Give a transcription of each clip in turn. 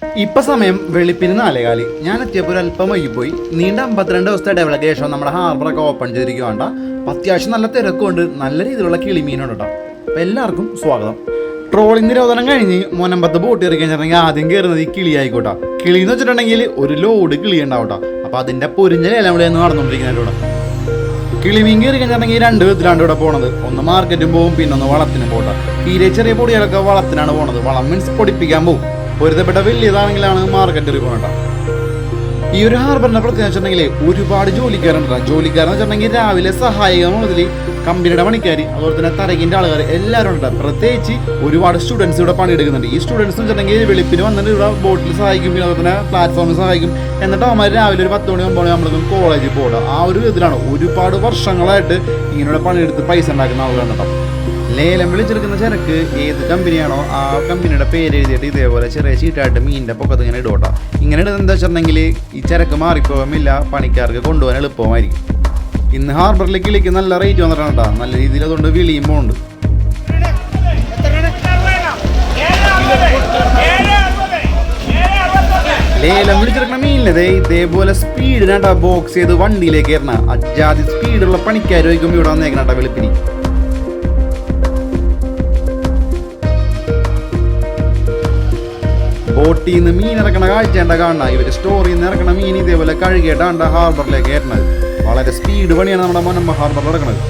ഇപ്പൊ സമയം വെളുപ്പിന് 4:15. ഞാൻ എത്തിയപ്പോൾ ഒരു അല്പം വൈകിപ്പോയി. നീണ്ട 52 ദിവസത്തെ ഡെവലപ്പ് ശേഷം നമ്മുടെ ഹാർബറൊക്കെ ഓപ്പൺ ചെയ്തിരിക്കുകയാണ്. അത്യാവശ്യം നല്ല തിരക്കുണ്ട്, നല്ല രീതിയിലുള്ള കിളിമീനുണ്ട് കേട്ടോ. അപ്പം എല്ലാവർക്കും സ്വാഗതം. ട്രോളിംഗ് നിരോധനം കഴിഞ്ഞ് മുനമ്പത്ത് ബോട്ട് കയറി കഴിഞ്ഞിട്ടുണ്ടെങ്കിൽ ആദ്യം കയറുന്നത് ഈ കിളി ആയിക്കോട്ടെ. കിളി എന്ന് വെച്ചിട്ടുണ്ടെങ്കിൽ ഒരു ലോഡ് കിളി ഉണ്ടാവും കേട്ടോ. അപ്പോൾ അതിൻ്റെ പൊരിഞ്ഞ ലേലവിളിയെന്ന് നടന്നുകൊണ്ടിരിക്കുന്നതിൻ്റെ കൂടെ കിളിമീൻ കയറി കഴിഞ്ഞിട്ടുണ്ടെങ്കിൽ 2 വിധത്തിലാണ് ഇവിടെ പോണത്. ഒന്ന് മാർക്കറ്റും പോകും, പിന്നെ ഒന്ന് വളത്തിന് പോട്ടെ. തീരെ ചെറിയ പൊടികളൊക്കെ വളത്തിനാണ് പോണത്. വളം മീൻസ് പൊടിപ്പിക്കാൻ പോകും. പൊരുത്തപ്പെട്ട വലിയതാണെങ്കിലാണ് മാർക്കറ്റിൽ പോകേണ്ട. ഈ ഒരു ഹാർബറിന്റെ പ്രത്യേകത വെച്ചിട്ടുണ്ടെങ്കിൽ ഒരുപാട് ജോലിക്കാരുണ്ട്. ജോലിക്കാരെന്ന് വെച്ചിട്ടുണ്ടെങ്കിൽ രാവിലെ സഹായിക മുതൽ കമ്പനിയുടെ പണിക്കാർ, അതുപോലെ തന്നെ തരകിൻ്റെ ആളുകാർ എല്ലാവരും ഉണ്ട്. പ്രത്യേകിച്ച് ഒരുപാട് സ്റ്റുഡൻസ് ഇവിടെ പണിയെടുക്കുന്നുണ്ട്. ഈ സ്റ്റുഡൻസ് എന്ന് വെച്ചിട്ടുണ്ടെങ്കിൽ വെളുപ്പിന് വന്നിട്ട് ഇവിടെ ബോട്ടിൽ സഹായിക്കും, പിന്നെ അതുപോലെ തന്നെ പ്ലാറ്റ്ഫോമിൽ സഹായിക്കും. എന്നിട്ട് അവന്മാർ രാവിലെ ഒരു 10 മണി 9 മണി നമ്മളൊന്നും കോളേജിൽ പോകണം. ആ ഒരു ഇതിലാണ് ഒരുപാട് വർഷങ്ങളായിട്ട് ഇങ്ങനെയുള്ള പണിയെടുത്ത് പൈസ ഉണ്ടാക്കുന്ന ആളുകളാണ് കേട്ടോ. ലേലം വിളിച്ചെടുക്കുന്ന ചരക്ക് ഏത് കമ്പനിയാണോ ആ കമ്പനിയുടെ പേര് എഴുതിയിട്ട് ഇതേപോലെ ചെറിയ ചീട്ടായിട്ട് മീനിൻ്റെ പൊക്കത്ത് ഇങ്ങനെ ഇടോട്ടോ. ഇങ്ങനെ ഇടുന്നത് എന്താ വെച്ചിട്ടുണ്ടെങ്കിൽ ഈ ചരക്ക് മാറിപ്പോകുമില്ല, പണിക്കാർക്ക് കൊണ്ടുപോകാൻ എളുപ്പമായിരിക്കും. ഇന്ന് ഹാർബറിലേക്ക് കിളിക്ക് നല്ല റേറ്റ് വന്നിട്ടാണ് കേട്ടോ. നല്ല രീതിയിൽ അതുകൊണ്ട് വിളിയും പോകുന്നുണ്ട്. ലേലം വിളിച്ചെടുക്കുന്ന മീനിലത് ഇതേപോലെ സ്പീഡിനാട്ടാ ബോക്സ് ചെയ്ത് വണ്ടിയിലേക്ക് കയറണ. അജാതി സ്പീഡുള്ള പണിക്കാർ വയ്ക്കുമ്പോൾ ഇവിടെ വന്നേക്കണാട്ടാ വെളുപ്പിന്. ബോട്ടിൽ നിന്ന് മീൻ ഇറക്കണ കാഴ്ചേണ്ട കാണുക. ഇവർ സ്റ്റോറിൽ നിന്ന് ഇറക്കണ മീൻ ഇതേപോലെ കഴുകിയിട്ടാണ് ഹാർബറിലേക്ക് കയറുന്നത്. വളരെ സ്പീഡ് പണിയാണ് നമ്മുടെ മുനമ്പ ഹാർബറിൽ നടക്കുന്നത്.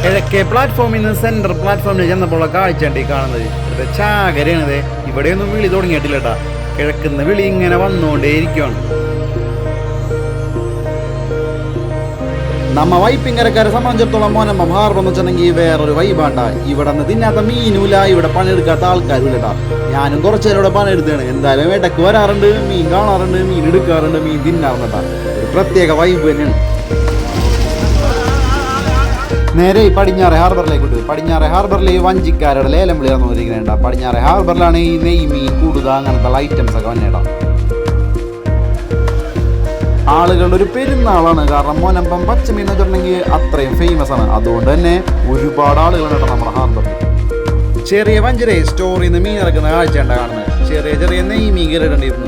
കിഴക്കേ പ്ലാറ്റ്ഫോമിൽ നിന്ന് സെൻട്രൽ പ്ലാറ്റ്ഫോമിൽ ചെന്നപ്പോൾ കാഴ്ചയുണ്ട് ഈ കാണുന്നത്. ഇവിടുത്തെ ചാകരയാണിത്. ഇവിടെയൊന്നും വിളി തുടങ്ങിയിട്ടില്ല കേട്ടാ. കിഴക്കുന്ന വിളി ഇങ്ങനെ വന്നുകൊണ്ടേയിരിക്കുകയാണ്. നമ്മ വൈപ്പിങ്കരക്കാരെ സംബന്ധിച്ചിടത്തോളം മുനമ്പം ഹാർബർ എന്ന് വെച്ചിട്ടുണ്ടെങ്കിൽ വേറൊരു വൈബാണ്ട. ഇവിടെ നിന്ന് തിന്നാത്ത മീനുമില്ല, ഇവിടെ പണിയെടുക്കാത്ത ആൾക്കാരും ഇല്ലട്ടാ. ഞാനും കുറച്ചു നേരം ഇവിടെ പണിയെടുത്താണ്. എന്തായാലും ഇടയ്ക്ക് വരാറുണ്ട്, മീൻ കാണാറുണ്ട്, മീൻ എടുക്കാറുണ്ട്, മീൻ തിന്നാറുണ്ടാ. ഒരു പ്രത്യേക വൈബ് തന്നെയാണ്. നേരെ പടിഞ്ഞാറെ ഹാർബറിലേക്ക് വിട്ടു. പടിഞ്ഞാറെ ഹാർബറിൽ വഞ്ചിക്കാരുടെ ലേലം വിളി നടന്നുകൊണ്ടിരിക്കുന്നുണ്ടാ. പടിഞ്ഞാറെ ഹാർബറിലാണ് ഈ നെയ് മീൻ കൂടുക അങ്ങനത്തെ ഐറ്റംസ് ഒക്കെ വന്നേടാ. ആളുകളുടെ ഒരു പെരുന്നാളാണ്. കാരണം മുനമ്പം പച്ചമീൻ എന്ന് വെച്ചിട്ടുണ്ടെങ്കിൽ അത്രയും ഫേമസ് ആണ്. അതുകൊണ്ട് തന്നെ ഒരുപാട് ആളുകളുണ്ട് നമ്മുടെ ഹാർബറിൽ. ചെറിയ വഞ്ചിരെ സ്റ്റോറിൽ നിന്ന് മീൻ ഇറക്കുന്ന കാഴ്ചയുണ്ട് കാണുന്നത്. ചെറിയ ചെറിയ നെയ് മീൻ കയറിയിട്ടുണ്ടായിരുന്നു.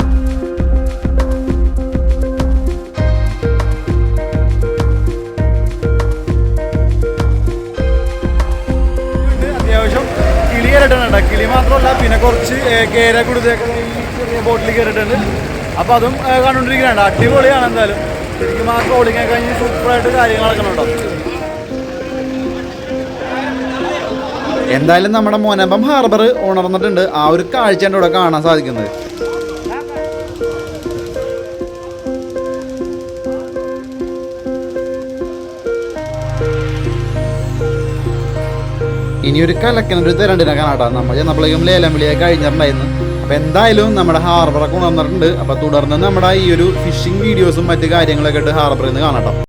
അത്യാവശ്യം കിളി കയറിയിട്ടുണ്ട്. കിളി മാത്രമല്ല, പിന്നെ കുറച്ച് കേര കൊടുത്തൊക്കെ ചെറിയ ബോട്ടിൽ കയറിയിട്ടുണ്ട്. അപ്പോൾ അതും കണ്ടുകൊണ്ടിരിക്കുന്നുണ്ട്. അടിപൊളിയാണ്. എന്തായാലും ശരിക്കും ആ ട്രോളിങ് ഒക്കെ കഴിഞ്ഞ് സൂപ്പറായിട്ട് കാര്യങ്ങളൊക്കെ ഉണ്ടോ. എന്തായാലും നമ്മുടെ മുനമ്പം ഹാർബർ ഉണർന്നിട്ടുണ്ട്. ആ ഒരു കാഴ്ചയാണ് ഇവിടെ കാണാൻ സാധിക്കുന്നത്. ഇനിയൊരു കലക്കനൊരു തരണ്ടിനെ കാണാട്ടോ. നമ്മൾ ചെന്നപ്പോഴേക്കും ലേലം വിളിയൊക്കെ കഴിഞ്ഞിട്ടുണ്ടായിരുന്നു. അപ്പോൾ എന്തായാലും നമ്മുടെ ഹാർബറൊക്കെ ഉണർന്നിട്ടുണ്ട്. അപ്പോൾ തുടർന്ന് നമ്മുടെ ഈ ഒരു ഫിഷിംഗ് വീഡിയോസും മറ്റു കാര്യങ്ങളൊക്കെ ആയിട്ട് ഹാർബറിൽ നിന്ന് കാണാം.